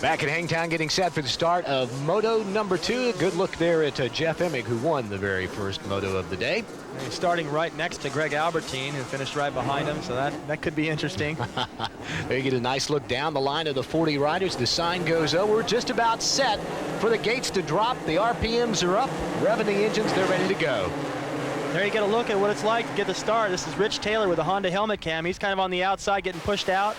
Back at Hangtown, getting set for the start of Moto number 2. Good look there at Jeff Emig, who won the very first Moto of the day. And he's starting right next to Greg Albertine, who finished right behind him, so that could be interesting. There you get a nice look down the line of the 40 riders. The sign goes over. We're just about set for the gates to drop. The RPMs are up, revving the engines. They're ready to go. There you get a look at what it's like to get the start. This is Rich Taylor with a Honda helmet cam. He's kind of on the outside getting pushed out.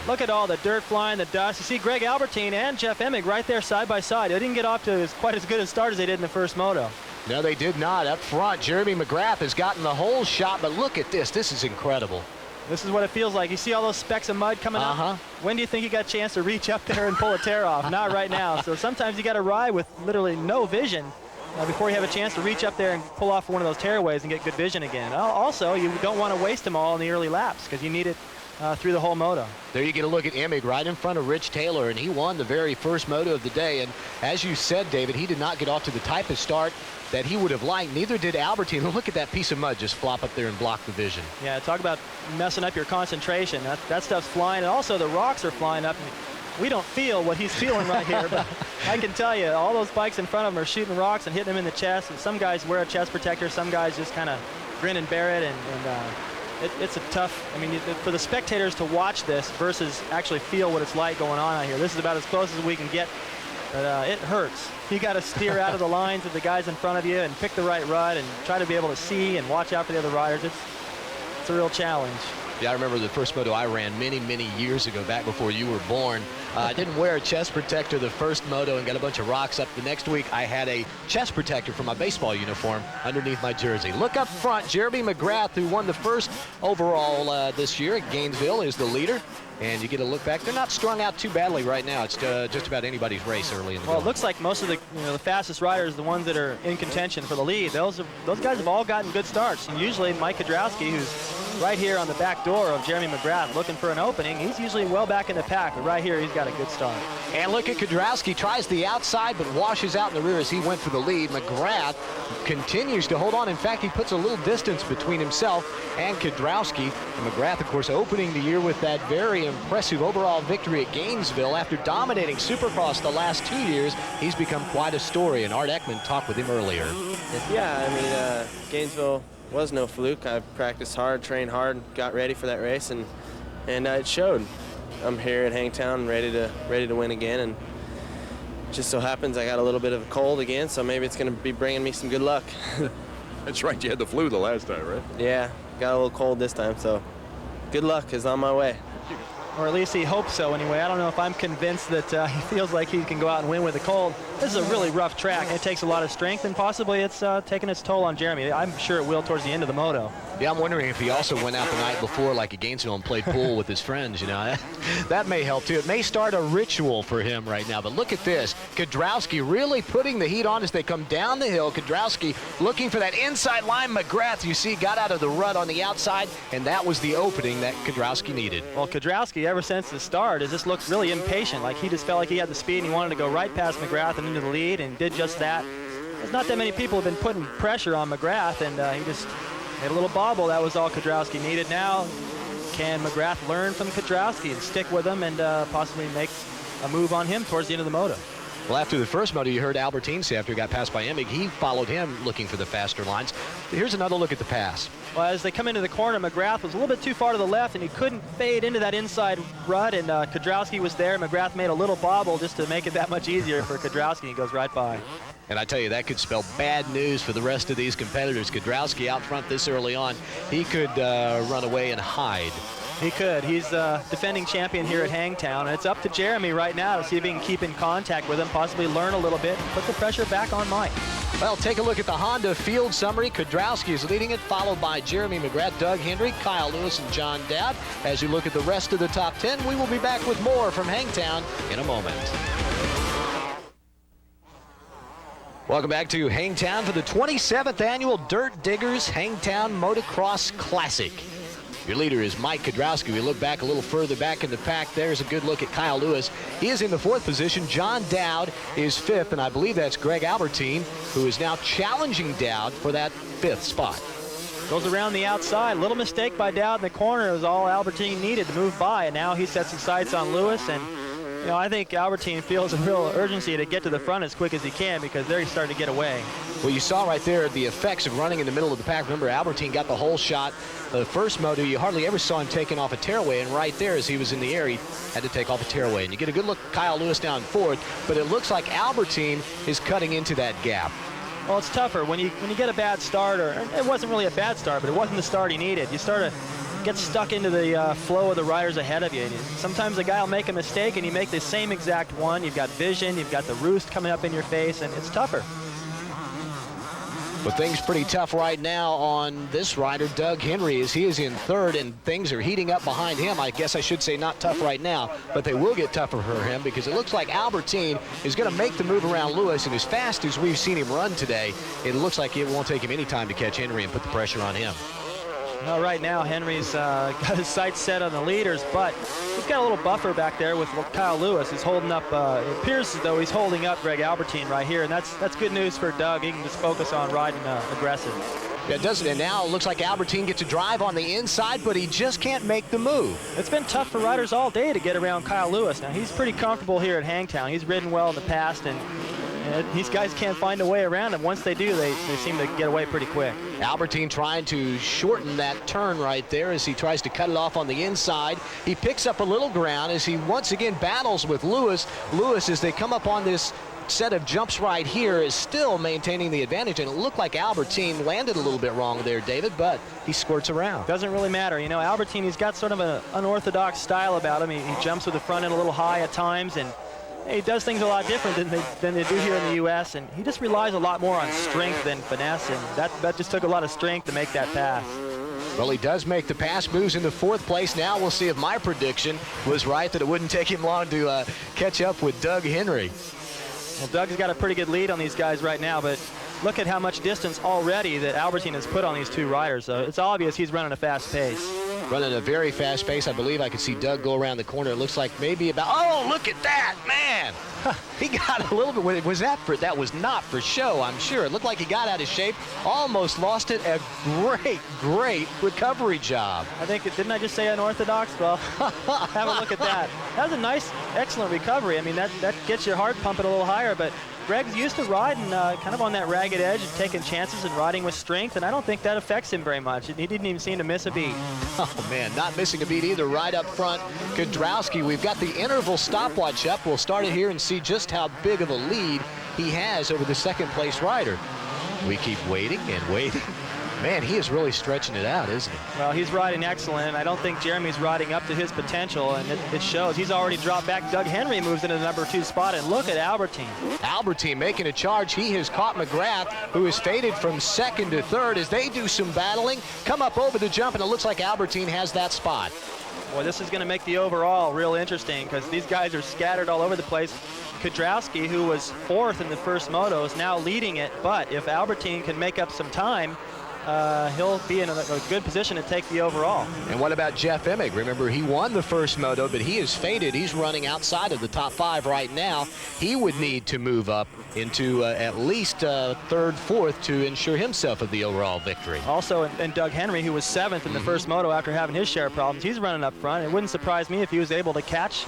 Look at all the dirt flying, the dust. You see Greg Albertine and Jeff Emig right there side by side. They didn't get off to quite as good a start as they did in the first Moto. No, they did not. Up front, Jeremy McGrath has gotten the whole shot, but look at this. This is incredible. This is what it feels like. You see all those specks of mud coming up? When do you think you got a chance to reach up there and pull a tear off? Not right now. So sometimes you got to ride with literally no vision before you have a chance to reach up there and pull off one of those tearaways and get good vision again. Also, you don't want to waste them all in the early laps because you need it through the whole Moto. There you get a look at Emig right in front of Rich Taylor, and he won the very first Moto of the day. And as you said, David, he did not get off to the type of start that he would have liked. Neither did Albertine. Look at that piece of mud just flop up there and block the vision. Yeah, talk about messing up your concentration. That stuff's flying, and also the rocks are flying up. We don't feel what he's feeling right here, but I can tell you, all those bikes in front of him are shooting rocks and hitting him in the chest. And some guys wear a chest protector, some guys just kind of grin and bear it, and it's a tough, I mean, for the spectators to watch this versus actually feel what it's like going on out here. This is about as close as we can get, but it hurts. You got to steer out of the lines of the guys in front of you and pick the right rut and try to be able to see and watch out for the other riders. It's a real challenge. Yeah, I remember the first Moto I ran many, many years ago, back before you were born. I didn't wear a chest protector the first Moto and got a bunch of rocks up. The next week, I had a chest protector for my baseball uniform underneath my jersey. Look up front, Jeremy McGrath, who won the first overall this year at Gainesville, is the leader. And you get a look back. They're not strung out too badly right now. It's just about anybody's race early in the Well, game. it looks like most of the the fastest riders, the ones that are in contention for the lead, those guys have all gotten good starts. And usually Mike Kudrowski, who's right here on the back door of Jeremy McGrath looking for an opening, he's usually well back in the pack. But right here, he's got a good start. And look at Kudrowski. Tries the outside, but washes out in the rear as he went for the lead. McGrath continues to hold on. In fact, he puts a little distance between himself and Kudrowski. And McGrath, of course, opening the year with that very impressive overall victory at Gainesville. After dominating Supercross the last 2 years, he's become quite a story, and Art Ekman talked with him earlier. Yeah, I mean, Gainesville was no fluke. I practiced hard, trained hard, got ready for that race, and it showed. I'm here at Hangtown ready to win again, and just so happens I got a little bit of a cold again, so maybe it's going to be bringing me some good luck. That's right, you had the flu the last time, right? Yeah, got a little cold this time, so good luck is on my way. Or at least he hopes so anyway. I don't know if I'm convinced that he feels like he can go out and win with a cold. This is a really rough track. It takes a lot of strength, and possibly it's taking its toll on Jeremy. I'm sure it will towards the end of the Moto. Yeah, I'm wondering if he also went out the night before, like at Gainesville, and played pool with his friends, you know. That may help, too. It may start a ritual for him right now, but look at this. Kudrowski really putting the heat on as they come down the hill. Kudrowski looking for that inside line. McGrath, you see, got out of the rut on the outside, and that was the opening that Kudrowski needed. Well, Kudrowski, ever since the start, has just looked really impatient. Like he just felt like he had the speed, and he wanted to go right past McGrath and into the lead, and did just that. There's not that many people have been putting pressure on McGrath, and he just made a little bobble. That was all Kudrowski needed. Now, can McGrath learn from Kudrowski and stick with him and possibly make a move on him towards the end of the Moto? Well, after the first Moto, you heard Albertine say after he got passed by Emig, he followed him looking for the faster lines. Here's another look at the pass. Well, as they come into the corner, McGrath was a little bit too far to the left, and he couldn't fade into that inside rut, and Kudrowski was there. McGrath made a little bobble just to make it that much easier for Kudrowski. He goes right by. And I tell you, that could spell bad news for the rest of these competitors. Kudrowski out front this early on. He could run away and hide. He could. He's defending champion here at Hangtown, and it's up to Jeremy right now to see if he can keep in contact with him, possibly learn a little bit, and put the pressure back on Mike. Well, take a look at the Honda field summary. Kudrowski is leading it, followed by Jeremy McGrath, Doug Hendry, Kyle Lewis, and John Dowd. As you look at the rest of the top 10, we will be back with more from Hangtown in a moment. Welcome back to Hangtown for the 27th annual Dirt Diggers Hangtown Motocross Classic. Your leader is Mike Kudrowski. We look back a little further back in the pack. There's a good look at Kyle Lewis. He is in the 4th position. John Dowd is 5th, and I believe that's Greg Albertine, who is now challenging Dowd for that 5th spot. Goes around the outside. Little mistake by Dowd in the corner. It was all Albertine needed to move by, and now he sets his sights on Lewis, and You know, I think Albertine feels a real urgency to get to the front as quick as he can because they're starting to get away. Well, you saw right there the effects of running in the middle of the pack. Remember, Albertine got the whole shot. The first moto, you hardly ever saw him taking off a tearaway, and right there as he was in the air, he had to take off a tearaway. And you get a good look at Kyle Lewis down fourth, but it looks like Albertine is cutting into that gap. Well, it's tougher when you get a bad start, or it wasn't really a bad start, but it wasn't the start he needed. You start to get stuck into the flow of the riders ahead of you. And sometimes a guy will make a mistake and you make the same exact one. You've got vision, you've got the roost coming up in your face, and it's tougher. But things pretty tough right now on this rider, Doug Henry, as he is in third, and things are heating up behind him. I guess I should say not tough right now, but they will get tougher for him because it looks like Albertine is going to make the move around Lewis, and as fast as we've seen him run today, it looks like it won't take him any time to catch Henry and put the pressure on him. Well, right now, Henry's got his sights set on the leaders, but he's got a little buffer back there with Kyle Lewis. He's holding up, it appears as though he's holding up Greg Albertine right here, and that's good news for Doug. He can just focus on riding aggressive. Yeah, it doesn't, and now it looks like Albertine gets a drive on the inside, but he just can't make the move. It's been tough for riders all day to get around Kyle Lewis. Now, he's pretty comfortable here at Hangtown. He's ridden well in the past, and these guys can't find a way around him. Once they do, they seem to get away pretty quick. Albertine trying to shorten that turn right there as he tries to cut it off on the inside. He picks up a little ground as he once again battles with Lewis. Lewis, as they come up on this set of jumps right here, is still maintaining the advantage, and it looked like Albertine landed a little bit wrong there, David, but he squirts around. Doesn't really matter. You know, Albertine, he's got sort of an unorthodox style about him. He jumps with the front end a little high at times, and he does things a lot different than they do here in the U.S., and he just relies a lot more on strength than finesse, and that just took a lot of strength to make that pass. Well, he does make the pass, moves into fourth place. Now we'll see if my prediction was right, that it wouldn't take him long to catch up with Doug Henry. Well, Doug's got a pretty good lead on these guys right now, but look at how much distance already that Albertine has put on these two riders. So it's obvious he's running a fast pace. Running a very fast pace. I believe I could see Doug go around the corner. It looks like maybe about, oh, look at that, man. He got a little bit, that was not for show, I'm sure. It looked like he got out of shape, almost lost it. A great recovery job. I think, didn't I just say unorthodox? Well, have a look at that. That was a nice, excellent recovery. I mean, that gets your heart pumping a little higher, but Greg's used to riding kind of on that ragged edge and taking chances and riding with strength, and I don't think that affects him very much. He didn't even seem to miss a beat. Oh, man, not missing a beat either. Right up front, Kudrowski. We've got the interval stopwatch up. We'll start it here and see just how big of a lead he has over the second-place rider. We keep waiting and waiting. Man, he is really stretching it out, isn't he? Well, he's riding excellent, and I don't think Jeremy's riding up to his potential, and it shows. He's already dropped back. Doug Henry moves into the number 2 spot, and look at Albertine. Albertine making a charge. He has caught McGrath, who is faded from second to third as they do some battling, come up over the jump, and it looks like Albertine has that spot. Boy, this is going to make the overall real interesting because these guys are scattered all over the place. Kudrowski, who was 4th in the first moto, is now leading it, but if Albertine can make up some time, he'll be in a good position to take the overall. And what about Jeff Emig? Remember, he won the first moto, but he is faded. He's running outside of the top 5 right now. He would need to move up into at least 3rd, 4th to ensure himself of the overall victory. Also, and Doug Henry, who was 7th in the first moto after having his share of problems, he's running up front. It wouldn't surprise me if he was able to catch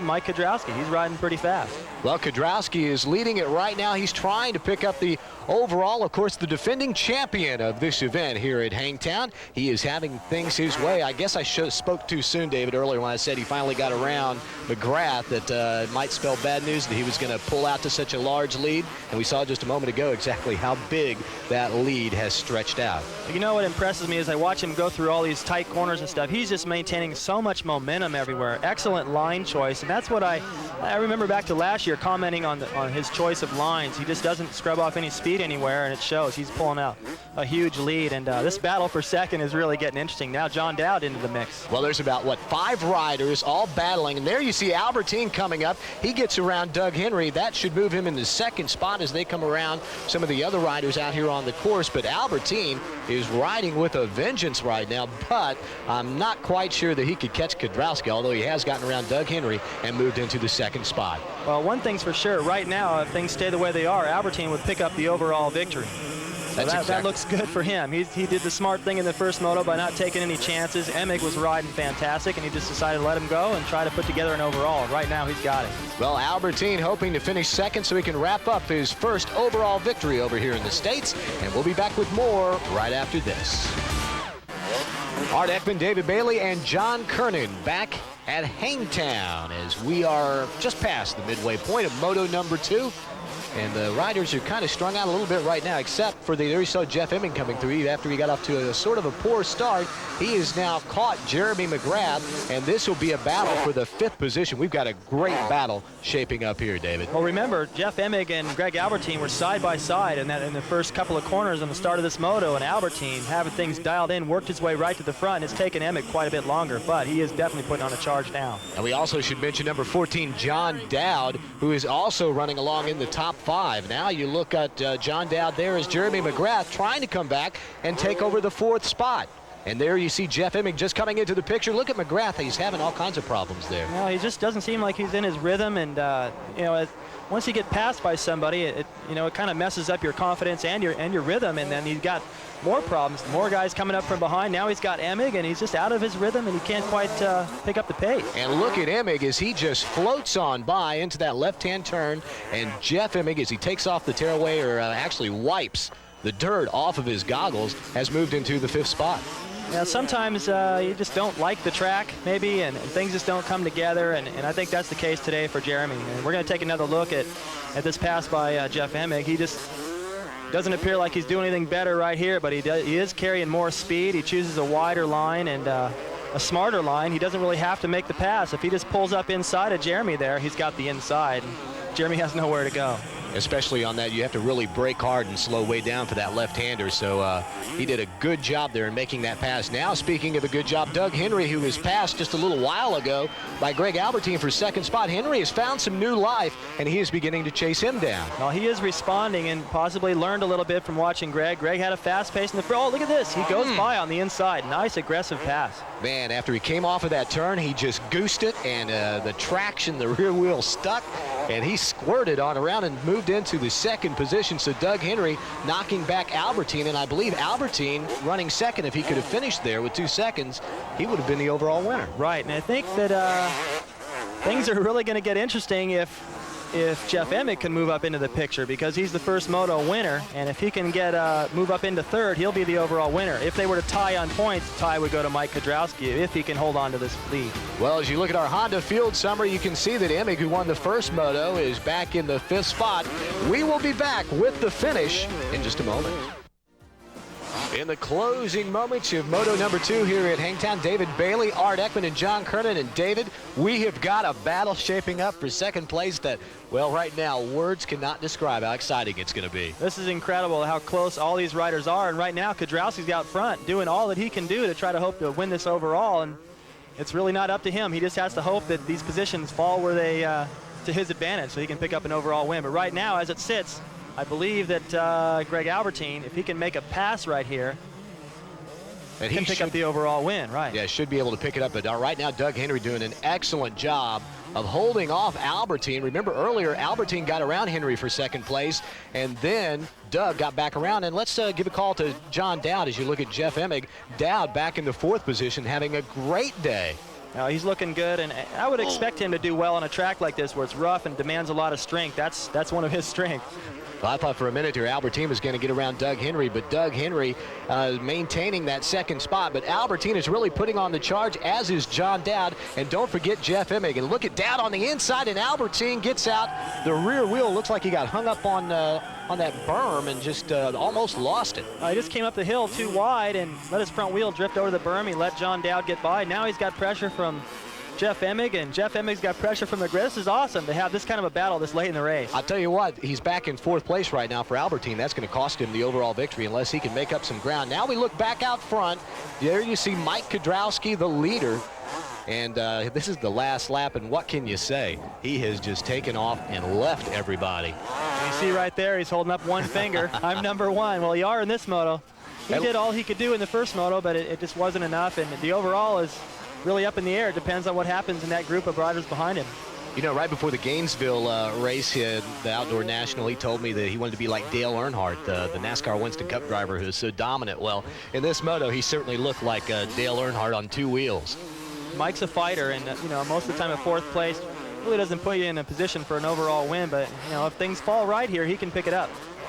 Mike Kudrowski. He's riding pretty fast. Well, Kudrowski is leading it right now. He's trying to pick up the overall, of course, the defending champion of this event here at Hangtown. He is having things his way. I guess I spoke too soon, David, earlier when I said he finally got around McGrath, that might spell bad news that he was going to pull out to such a large lead. And we saw just a moment ago exactly how big that lead has stretched out. You know what impresses me is I watch him go through all these tight corners and stuff. He's just maintaining so much momentum everywhere. Excellent line choice, and that's what I remember back to last year commenting on his choice of lines. He just doesn't scrub off any speed anywhere, and it shows. He's pulling out a huge lead, and this battle for second is really getting interesting. Now John Dowd into the mix. Well, there's about, 5 riders all battling, and there you see Albertine coming up. He gets around Doug Henry. That should move him in the 2nd spot as they come around some of the other riders out here on the course, but Albertine is riding with a vengeance right now, but I'm not quite sure that he could catch Kudrowski, although he has gotten around Doug Henry and moved into the 2nd spot. Well, one thing's for sure, right now, if things stay the way they are, Albertine would pick up the overall victory. That looks good for him. He did the smart thing in the first moto by not taking any chances. Emig was riding fantastic, and he just decided to let him go and try to put together an overall. And right now, he's got it. Well, Albertine hoping to finish second so he can wrap up his first overall victory over here in the States. And we'll be back with more right after this. Art Ekman, David Bailey, and John Kernan back at Hangtown as we are just past the midway point of Moto number 2. And the riders are kind of strung out a little bit right now, except for there you saw Jeff Emming coming through after he got off to a sort of a poor start. He has now caught Jeremy McGrath, and this will be a battle for the 5th position. We've got a great battle shaping up here, David. Well, remember, Jeff Emmig and Greg Albertine were side by side in the first couple of corners on the start of this moto, and Albertine, having things dialed in, worked his way right to the front. It's taken Emmig quite a bit longer, but he is definitely putting on a charge now. And we also should mention number 14, John Dowd, who is also running along in the top 5. Now you look at John Dowd there as Jeremy McGrath trying to come back and take over the 4th spot. And there you see Jeff Emmig just coming into the picture. Look at McGrath. He's having all kinds of problems there. Well, he just doesn't seem like he's in his rhythm. And, once you get passed by somebody, it kind of messes up your confidence and your rhythm. And then he's got more problems. More guys coming up from behind. Now he's got Emmig, and he's just out of his rhythm, and he can't quite pick up the pace. And look at Emmig as he just floats on by into that left-hand turn. And Jeff Emmig, as he takes off the tearaway, or actually wipes the dirt off of his goggles, has moved into the 5th spot. Yeah, sometimes you just don't like the track, maybe, and things just don't come together, and I think that's the case today for Jeremy. And we're going to take another look at this pass by Jeff Emmig. He just doesn't appear like he's doing anything better right here, but he is carrying more speed. He chooses a wider line and a smarter line. He doesn't really have to make the pass. If he just pulls up inside of Jeremy there, he's got the inside. And Jeremy has nowhere to go. Especially on that, you have to really brake hard and slow way down for that left-hander. So he did a good job there in making that pass. Now, speaking of a good job, Doug Henry, who was passed just a little while ago by Greg Albertine for 2nd spot. Henry has found some new life, and he is beginning to chase him down. Well, he is responding and possibly learned a little bit from watching Greg. Greg had a fast pace in the front. Oh, look at this. He goes by on the inside. Nice aggressive pass. Man, after he came off of that turn, he just goosed it, and the traction, the rear wheel stuck, and he squirted on around and moved into the 2nd position. So Doug Henry knocking back Albertine, and I believe Albertine running 2nd. If he could have finished there with 2 seconds, he would have been the overall winner. Right, and I think that things are really going to get interesting if Jeff Emmig can move up into the picture, because he's the first moto winner, and if he can get move up into 3rd, he'll be the overall winner. If they were to tie on points, the tie would go to Mike Kudrowski if he can hold on to this lead. Well, as you look at our Honda field summary, you can see that Emmig, who won the first moto, is back in the 5th spot. We will be back with the finish in just a moment. In the closing moments of Moto number 2 here at Hangtown, David Bailey, Art Ekman, and John Kernan. And David, we have got a battle shaping up for 2nd place that, well, right now, words cannot describe how exciting it's going to be. This is incredible how close all these riders are. And right now, Kudrowski's out front doing all that he can do to try to hope to win this overall. And it's really not up to him. He just has to hope that these positions fall where they to his advantage so he can pick up an overall win. But right now, as it sits, I believe that Greg Albertine, if he can make a pass right here, and he can pick up the overall win, right? Yeah, should be able to pick it up. But right now, Doug Henry doing an excellent job of holding off Albertine. Remember earlier, Albertine got around Henry for 2nd place, and then Doug got back around. And let's give a call to John Dowd as you look at Jeff Emmig. Dowd back in the 4th position, having a great day. He's looking good, and I would expect him to do well on a track like this where it's rough and demands a lot of strength. That's one of his strengths. Well, I thought for a minute here Albertine was going to get around Doug Henry, but Doug Henry maintaining that 2nd spot. But Albertine is really putting on the charge, as is John Dowd. And don't forget Jeff Emmig. And look at Dowd on the inside, and Albertine gets out. The rear wheel looks like he got hung up on that berm and just almost lost it. He just came up the hill too wide and let his front wheel drift over the berm. He let John Dowd get by. Now he's got pressure from Jeff Emmig, and Jeff Emmig's got pressure from McGrath. This is awesome to have this kind of a battle this late in the race. I'll tell you what, he's back in 4th place right now for Albertine. That's going to cost him the overall victory unless he can make up some ground. Now we look back out front. There you see Mike Kudrowski, the leader. And this is the last lap, and what can you say? He has just taken off and left everybody. You see right there, he's holding up one finger. I'm number 1. Well, you are in this moto. He did all he could do in the first moto, but it just wasn't enough, and the overall is really up in the air. It depends on what happens in that group of riders behind him. You know, right before the Gainesville race, the Outdoor National, he told me that he wanted to be like Dale Earnhardt, the NASCAR Winston Cup driver who is so dominant. Well, in this moto, he certainly looked like Dale Earnhardt on 2 wheels. Mike's a fighter, and you know, most of the time at 4th place really doesn't put you in a position for an overall win, but you know, if things fall right here, he can pick it up.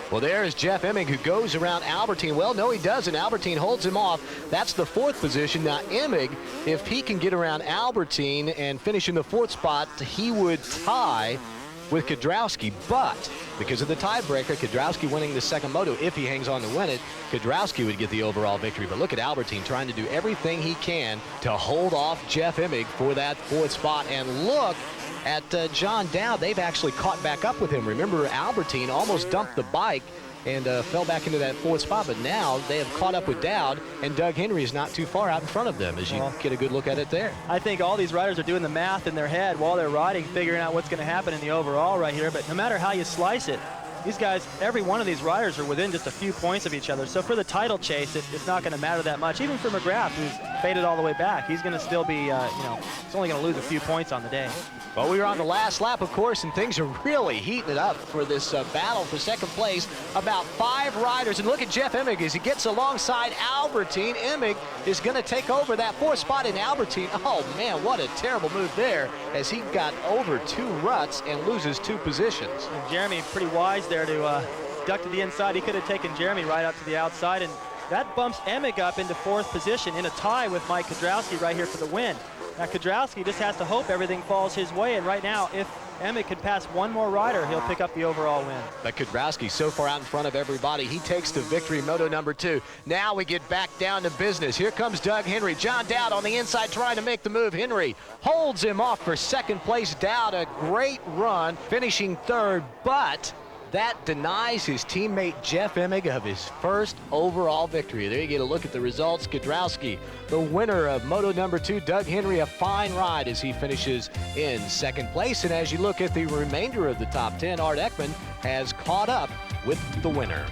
Well, there is Jeff Emig, who goes around Albertine. Well, no, he doesn't. Albertine holds him off. That's the 4th position. Now, Emig, if he can get around Albertine and finish in the 4th spot, he would tie with Kiedrowski. But because of the tiebreaker, Kiedrowski winning the 2nd moto, if he hangs on to win it, Kiedrowski would get the overall victory. But look at Albertine trying to do everything he can to hold off Jeff Emig for that 4th spot. And look at John Dowd. They've actually caught back up with him. Remember, Albertine almost dumped the bike and fell back into that 4th spot, but now they have caught up with Dowd, and Doug Henry is not too far out in front of them, as you get a good look at it there. I think all these riders are doing the math in their head while they're riding, figuring out what's going to happen in the overall right here, but no matter how you slice it, these guys, every one of these riders are within just a few points of each other. So for the title chase, it's not going to matter that much. Even for McGrath, who's faded all the way back, he's going to still be, you know, he's only going to lose a few points on the day. Well, we were on the last lap, of course, and things are really heating it up for this battle for 2nd place. About 5 riders, and look at Jeff Emig as he gets alongside Albertine. Emig is going to take over that 4th spot in Albertine. Oh, man, what a terrible move there as he got over 2 ruts and loses 2 positions. And Jeremy pretty wise there to duck to the inside. He could have taken Jeremy right out to the outside, and that bumps Emig up into 4th position in a tie with Mike Kiedrowski right here for the win. Now, Kiedrowski just has to hope everything falls his way, and right now, if Emig can pass one more rider, he'll pick up the overall win. But Kiedrowski so far out in front of everybody. He takes the victory, moto number 2. Now we get back down to business. Here comes Doug Henry. John Dowd on the inside trying to make the move. Henry holds him off for 2nd place. Dowd, a great run, finishing 3rd, but that denies his teammate Jeff Emig of his 1st overall victory. There you get a look at the results. Kiedrowski, the winner of moto number 2. Doug Henry, a fine ride as he finishes in 2nd place. And as you look at the remainder of the top 10, Art Ekman has caught up with the winner.